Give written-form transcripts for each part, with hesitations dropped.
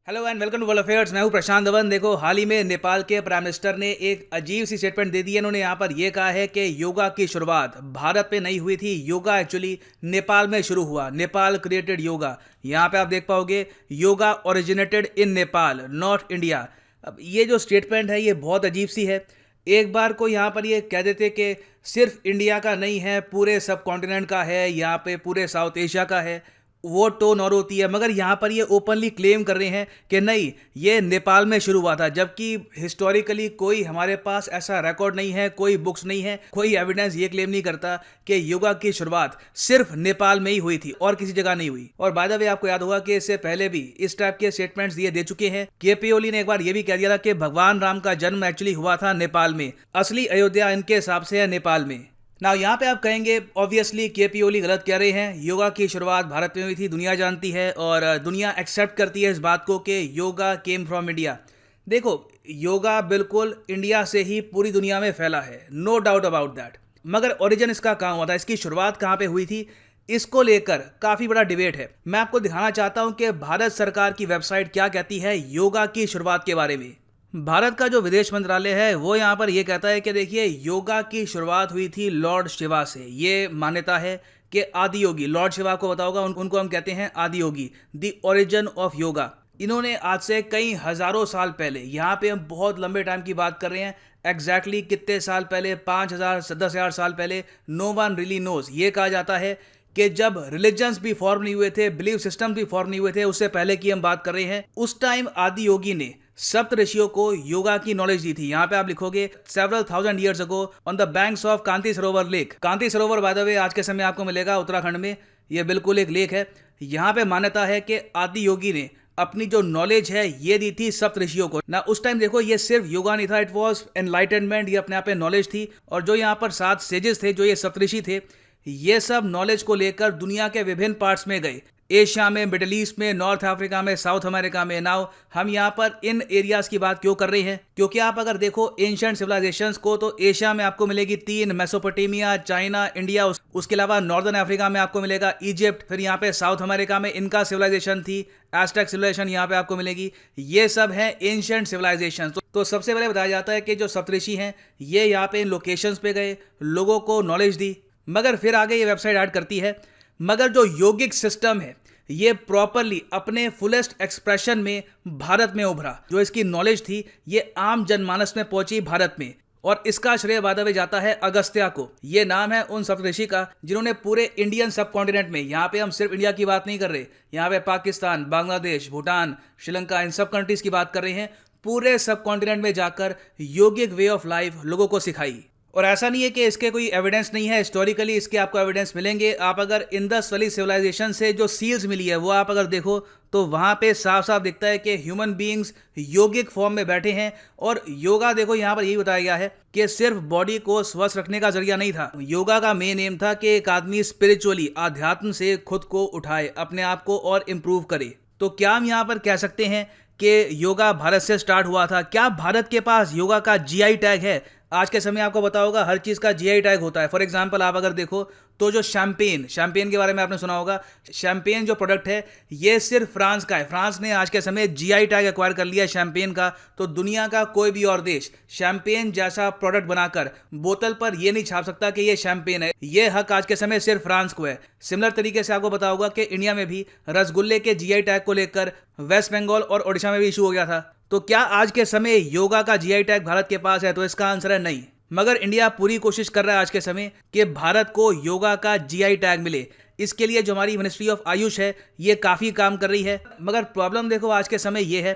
Hello and welcome to world affairs. मैं हूं प्रशांत धवन। देखो, हाल ही में नेपाल के प्राइम मिनिस्टर ने एक अजीब सी स्टेटमेंट दे दी है। इन्होंने यहां पर यह कहा है कि योगा की शुरुआत भारत में नहीं हुई थी, योगा एक्चुअली नेपाल में शुरू हुआ। नेपाल क्रिएटेड योगा। यहां पे आप देख पाओगे yoga originated in Nepal, not India. अब ये जो स्टेटमेंट है ये बहुत अजीब सी है। एक बार को यहाँ पर ये कह देते कि सिर्फ इंडिया का नहीं है, पूरे सब कॉन्टिनेंट का है, यहाँ पे पूरे साउथ एशिया का है, वो टोन और होती है। मगर यहाँ पर ये ओपनली क्लेम कर रहे हैं कि नहीं, ये नेपाल में शुरू हुआ था, जबकि हिस्टोरिकली कोई हमारे पास ऐसा रिकॉर्ड नहीं है, कोई बुक्स नहीं है, कोई एविडेंस ये क्लेम नहीं करता कि योगा की शुरुआत सिर्फ नेपाल में ही हुई थी और किसी जगह नहीं हुई। और बाय द वे आपको याद होगा कि इससे पहले भी इस टाइप के स्टेटमेंट्स ये दे चुके हैं। केपी ओली ने एक बार ये भी कह दिया था कि भगवान राम का जन्म एक्चुअली हुआ था नेपाल में, असली अयोध्या इनके हिसाब से है नेपाल में। ना यहाँ पे आप कहेंगे ऑब्वियसली केपी ओली गलत कह रहे हैं। योगा की शुरुआत भारत में हुई थी, दुनिया जानती है और दुनिया एक्सेप्ट करती है इस बात को कि योगा केम फ्रॉम इंडिया। देखो, योगा बिल्कुल इंडिया से ही पूरी दुनिया में फैला है, नो डाउट अबाउट दैट। मगर ओरिजिन इसका कहाँ हुआ था, इसकी शुरुआत कहाँ पे हुई थी, इसको लेकर काफ़ी बड़ा डिबेट है। मैं आपको दिखाना चाहता हूँ कि भारत सरकार की वेबसाइट क्या कहती है योगा की शुरुआत के बारे में। भारत का जो विदेश मंत्रालय है वो यहाँ पर ये कहता है कि देखिए, योगा की शुरुआत हुई थी लॉर्ड शिवा से। ये मान्यता है कि आदि योगी, लॉर्ड शिवा को बताओ होगा, उनको हम कहते हैं आदि योगी, द ओरिजिन ऑफ योगा। इन्होंने आज से कई हजारों साल पहले, यहाँ पे हम बहुत लंबे टाइम की बात कर रहे हैं, एग्जैक्टली कितने साल पहले, 5,000 10,000 साल पहले, नो वन रियली नोज। ये कहा जाता है कि जब रिलीजन्स भी फॉर्म नहीं हुए थे, बिलीफ सिस्टम भी फॉर्म नहीं हुए थे, उससे पहले की हम बात कर रहे हैं, उस टाइम आदि योगी ने सप्त ऋषियों को योगा की नॉलेज दी थी। यहाँ पे आप लिखोगे several thousand years ago on the banks of Kanti Sarovar lake. Kanti Sarovar by the way आज के समय आपको मिलेगा उत्तराखंड में, ये बिल्कुल एक लेक है। यहाँ पे मान्यता है कि आदि योगी ने अपनी जो नॉलेज है ये दी थी सप्त ऋषियों को ना। उस टाइम देखो, ये सिर्फ योगा नहीं था, इट वॉज एनलाइटनमेंट, ये अपने आप में नॉलेज थी। और जो यहाँ पर 7 सेजेस थे, जो ये सप्त ऋषि थे, ये सब नॉलेज को लेकर दुनिया के विभिन्न पार्ट्स में गए, एशिया में, मिडिल ईस्ट में, नॉर्थ अफ्रीका में, साउथ अमेरिका में। नाउ हम यहाँ पर इन एरियाज की बात क्यों कर रहे हैं, क्योंकि आप अगर देखो एंशिएंट सिविलाइजेशंस को, तो एशिया में आपको मिलेगी 3, मेसोपोटामिया, चाइना, इंडिया, उसके अलावा नॉर्दर्न अफ्रीका में आपको मिलेगा इजिप्ट, फिर यहाँ पे साउथ अमेरिका में इनका सिविलाइजेशन थी, एज़टेक सिविलाइजेशन यहाँ पे आपको मिलेगी। ये सब है एंशिएंट सिविलाइजेशन। तो सबसे पहले बताया जाता है कि जो सप्तऋषि हैं ये यहाँ पे इन लोकेशंस पे गए, लोगों को नॉलेज दी। मगर फिर आगे ये वेबसाइट ऐड करती है, मगर जो योगिक सिस्टम है ये प्रॉपरली अपने फुलेस्ट एक्सप्रेशन में भारत में उभरा। जो इसकी नॉलेज थी ये आम जनमानस में पहुंची भारत में, और इसका श्रेय बाद में जाता है अगस्त्या को। ये नाम है उन सप्तऋषि का जिन्होंने पूरे इंडियन सब कॉन्टिनेंट में, यहाँ पे हम सिर्फ इंडिया की बात नहीं कर रहे, यहाँ पे पाकिस्तान, बांग्लादेश, भूटान, श्रीलंका, इन सब कंट्रीज की बात कर रहे हैं, पूरे सब कॉन्टिनेंट में जाकर योगिक वे ऑफ लाइफ लोगों को सिखाई। और ऐसा नहीं है कि इसके कोई एविडेंस नहीं है, हिस्टोरिकली इसके आपको एविडेंस मिलेंगे। आप अगर इंडस वैली सिविलाइजेशन से जो सील्स मिली है वो आप अगर देखो तो वहाँ पे साफ साफ दिखता है कि ह्यूमन बीइंग्स योगिक फॉर्म में बैठे हैं। और योगा देखो, यहाँ पर यही बताया गया है कि सिर्फ बॉडी को स्वस्थ रखने का जरिया नहीं था। योगा का मेन एम था कि एक आदमी स्पिरिचुअली, आध्यात्म से खुद को उठाए, अपने आप को और इम्प्रूव करे। तो क्या हम यहाँ पर कह सकते हैं कि योगा भारत से स्टार्ट हुआ था? क्या भारत के पास योगा का जीआई टैग है? आज के समय आपको पता होगा हर चीज़ का जीआई टैग होता है। फॉर एग्जांपल आप अगर देखो तो जो शैम्पेन के बारे में आपने सुना होगा, शैम्पेन जो प्रोडक्ट है ये सिर्फ फ्रांस का है। फ्रांस ने आज के समय जीआई टैग एक्वायर कर लिया है शैम्पेन का। तो दुनिया का कोई भी और देश शैम्पेन जैसा प्रोडक्ट बनाकर बोतल पर ये नहीं छाप सकता कि ये शैम्पेन है। ये हक आज के समय सिर्फ फ्रांस को है। सिमिलर तरीके से आपको पता होगा कि इंडिया में भी रसगुल्ले के जीआई टैग को लेकर वेस्ट बंगाल और ओडिशा में भी इशू हो गया था। तो क्या आज के समय योगा का जीआई टैग भारत के पास है? तो इसका आंसर है नहीं। मगर इंडिया पूरी कोशिश कर रहा है आज के समय कि भारत को योगा का जीआई टैग मिले। इसके लिए जो हमारी मिनिस्ट्री ऑफ आयुष है ये काफ़ी काम कर रही है। मगर प्रॉब्लम देखो आज के समय ये है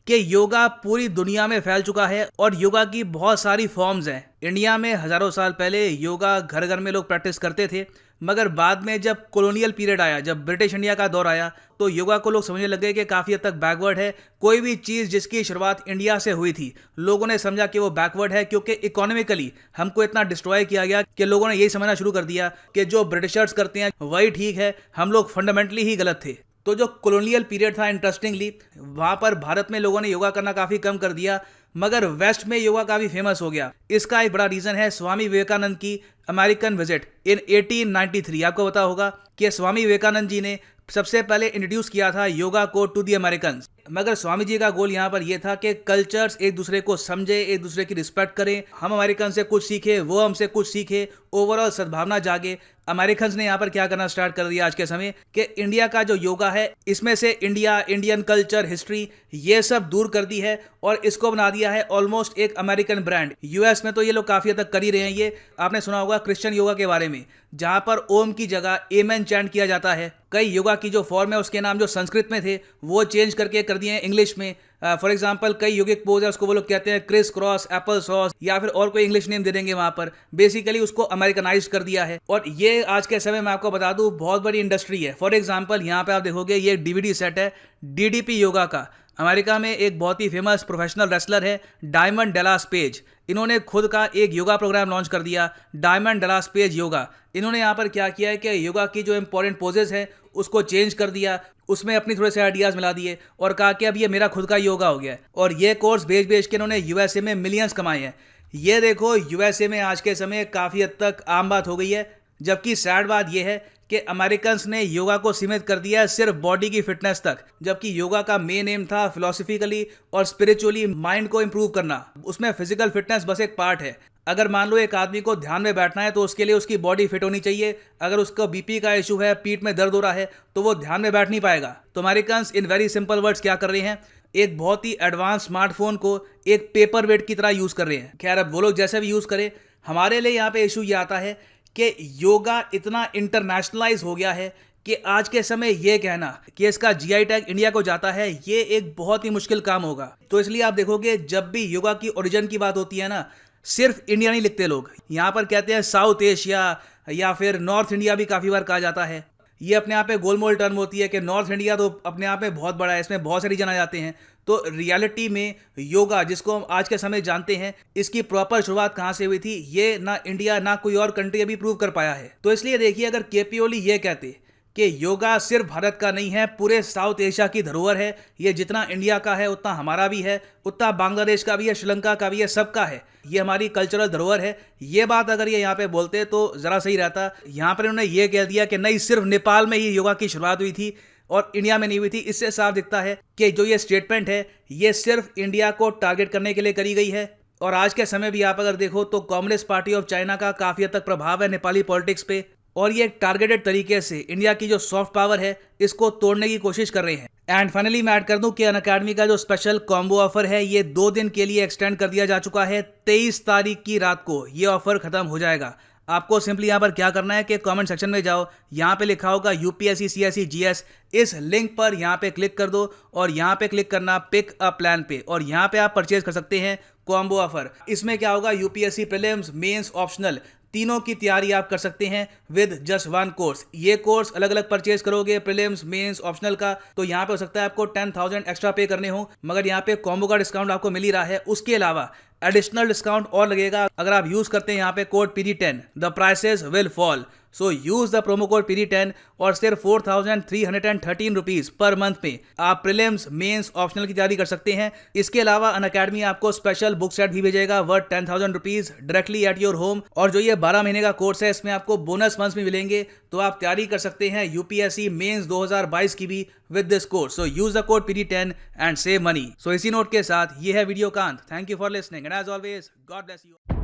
कि योगा पूरी दुनिया में फैल चुका है और योगा की बहुत सारी फॉर्म्स हैं। इंडिया में हज़ारों साल पहले योगा घर घर में लोग प्रैक्टिस करते थे, मगर बाद में जब कॉलोनियल पीरियड आया, जब ब्रिटिश इंडिया का दौर आया, तो योगा को लोग समझने लगे कि काफ़ी हद तक बैकवर्ड है। कोई भी चीज़ जिसकी शुरुआत इंडिया से हुई थी, लोगों ने समझा कि वो बैकवर्ड है, क्योंकि इकोनॉमिकली हमको इतना डिस्ट्रॉय किया गया कि लोगों ने यही समझना शुरू कर दिया कि जो ब्रिटिशर्स करते हैं वही ठीक है, हम लोग फंडामेंटली ही गलत थे। तो जो कॉलोनियल पीरियड था, इंटरेस्टिंगली वहाँ पर भारत में लोगों ने योगा करना काफ़ी कम कर दिया, मगर वेस्ट में योगा काफ़ी फेमस हो गया। इसका एक बड़ा रीज़न है स्वामी विवेकानंद की अमेरिकन विजिट इन 1893। आपको पता होगा कि स्वामी विवेकानंद जी ने सबसे पहले इंट्रोड्यूस किया था योगा को टू दी अमेरिकन। मगर स्वामी जी का गोल यहाँ पर यह था कि कल्चर्स एक दूसरे को समझे, एक दूसरे की रिस्पेक्ट करें, हम अमेरिकन से कुछ सीखे, वो हमसे कुछ सीखे, ओवरऑल सद्भावना जागे। अमेरिकन ने यहाँ पर क्या करना स्टार्ट कर दिया आज के समय कि इंडिया का जो योगा है इसमें से इंडिया, इंडियन कल्चर, हिस्ट्री ये सब दूर कर दी है और इसको बना दिया है ऑलमोस्ट एक अमेरिकन ब्रांड। यूएस में तो ये लोग काफी हद तक कर ही रहे हैं। ये आपने सुना होगा क्रिश्चियन योगा के बारे में, जहां पर ओम की जगह एमेन चैंट किया जाता है। कई योगा की जो फॉर्म है उसके नाम जो संस्कृत में थे वो चेंज करके कर दिए हैं इंग्लिश में। फॉर एग्जाम्पल कई योगिक पोज है उसको वो लोग कहते हैं क्रिस क्रॉस, एप्पल सॉस या फिर और कोई इंग्लिश नेम दे देंगे वहां पर। बेसिकली उसको अमेरिकनाइज कर दिया है और ये आज के समय में आपको बता दूं बहुत बड़ी इंडस्ट्री है। फॉर एग्जाम्पल यहाँ पे आप देखोगे ये डीवीडी सेट है डीडीपी योगा का। अमेरिका में एक बहुत ही फेमस प्रोफेशनल रेसलर है डायमंड डलास पेज। इन्होंने खुद का एक योगा प्रोग्राम लॉन्च कर दिया, डायमंड डलास पेज योगा। इन्होंने यहाँ पर क्या किया है कि योगा की जो इंपॉर्टेंट पोजेस हैं उसको चेंज कर दिया, उसमें अपनी थोड़े से आइडियाज मिला दिए और कहा कि अब ये मेरा खुद का योगा हो गया है। और ये कोर्स भेज भेज के इन्होंने यूएसए में मिलियंस कमाए हैं। ये देखो यूएसए में आज के समय काफ़ी हद तक आम बात हो गई है। जबकि सैड बात यह है कि अमेरिकन ने योगा को सीमित कर दिया है सिर्फ बॉडी की फिटनेस तक, जबकि योगा का मेन एम था फिलोसफिकली और स्पिरिचुअली माइंड को इंप्रूव करना। उसमें फिजिकल फिटनेस बस एक पार्ट है। अगर मान लो एक आदमी को ध्यान में बैठना है तो उसके लिए उसकी बॉडी फिट होनी चाहिए। अगर उसको बीपी का इशू है, पीठ में दर्द हो रहा है, तो वो ध्यान में बैठ नहीं पाएगा। तो American in very simple words क्या कर रहे हैं, एक बहुत ही एडवांस स्मार्टफोन को एक पेपर वेट की तरह यूज कर रहे हैं। खैर अब वो लोग जैसे भी यूज करें, हमारे लिए यहाँ पे इशू ये आता है कि योगा इतना इंटरनेशनलाइज हो गया है कि आज के समय ये कहना कि इसका जीआई टैग इंडिया को जाता है ये एक बहुत ही मुश्किल काम होगा। तो इसलिए आप देखोगे जब भी योगा की ओरिजिन की बात होती है ना, सिर्फ इंडिया नहीं लिखते लोग, यहाँ पर कहते हैं साउथ एशिया या फिर नॉर्थ इंडिया भी काफ़ी बार कहा जाता है। ये अपने आप में गोलमोल टर्म होती है कि नॉर्थ इंडिया तो अपने आप में बहुत बड़ा है, इसमें बहुत से रीजन आ जाते हैं। तो रियलिटी में योगा जिसको हम आज के समय जानते हैं, इसकी प्रॉपर शुरुआत कहाँ से हुई थी ये ना इंडिया ना कोई और कंट्री अभी प्रूव कर पाया है। तो इसलिए देखिए अगर केपी ओली ये कहते कि योगा सिर्फ भारत का नहीं है, पूरे साउथ एशिया की धरोहर है, ये जितना इंडिया का है उतना हमारा भी है, उतना बांग्लादेश का भी है, श्रीलंका का भी है, सबका है, ये हमारी कल्चरल धरोहर है। ये बात अगर ये यहाँ पे बोलते तो ज़रा सही रहता। यहाँ पर उन्होंने ये कह दिया कि नहीं सिर्फ नेपाल में ही योगा की शुरुआत हुई थी और इंडिया में नहीं हुई थी। इससे साफ दिखता है कि जो ये स्टेटमेंट है ये सिर्फ इंडिया को टारगेट करने के लिए करी गई है। और आज के समय भी आप अगर देखो तो कम्युनिस्ट पार्टी ऑफ चाइना का काफ़ी हद तक प्रभाव है नेपाली पॉलिटिक्स पे और ये टारगेटेड तरीके से इंडिया की जो सॉफ्ट पावर है इसको तोड़ने की कोशिश कर रहे हैं। एंड फाइनली मैं ऐड कर दूं कि अनअकैडमी का जो स्पेशल कॉम्बो ऑफर है ये 2 दिन के लिए एक्सटेंड कर दिया जा चुका है। 23 तारीख की रात को ये ऑफर खत्म हो जाएगा। आपको सिंपली यहाँ पर क्या करना है कि कमेंट सेक्शन में जाओ, यहाँ पे लिखा होगा यूपीएससी सीएससी जीएस, इस लिंक पर यहाँ पे क्लिक कर दो और यहाँ पे क्लिक करना पिक अ प्लान पे और यहाँ पे आप परचेज कर सकते हैं कॉम्बो ऑफर। इसमें क्या होगा, यूपीएससी प्रीलिम्स, मेंस, ऑप्शनल तीनों की तैयारी आप कर सकते हैं विद जस्ट 1 कोर्स। ये कोर्स अलग अलग परचेज करोगे प्रीलिम्स, मेंस, ऑप्शनल का, तो यहाँ पे हो सकता है आपको 10,000 एक्स्ट्रा पे करने हो, मगर यहाँ पे कॉम्बो का डिस्काउंट आपको मिल ही रहा है। उसके अलावा एडिशनल डिस्काउंट और लगेगा अगर आप यूज करते हैं यहाँ पे code PD10, the prices will fall. So use the promo code PD10 और सिर्फ 4,313 रुपीज पर मंथ में आप प्रीलिम्स, मेंस, ऑप्शनल की तैयारी कर सकते हैं। इसके अलावा अनअकैडमी आपको स्पेशल बुक सेट भी भेजेगा worth 10,000 rupees directly at your home. और जो ये 12 महीने का कोर्स है इसमें आपको बोनस मंथ्स भी मिलेंगे, तो आप तैयारी कर सकते हैं यूपीएससी मेंस 2022 की भी with this course. So use the code PD10 and save money. So इसी नोट के साथ ये है वीडियो का अंत। Thank you for listening and as always God bless you.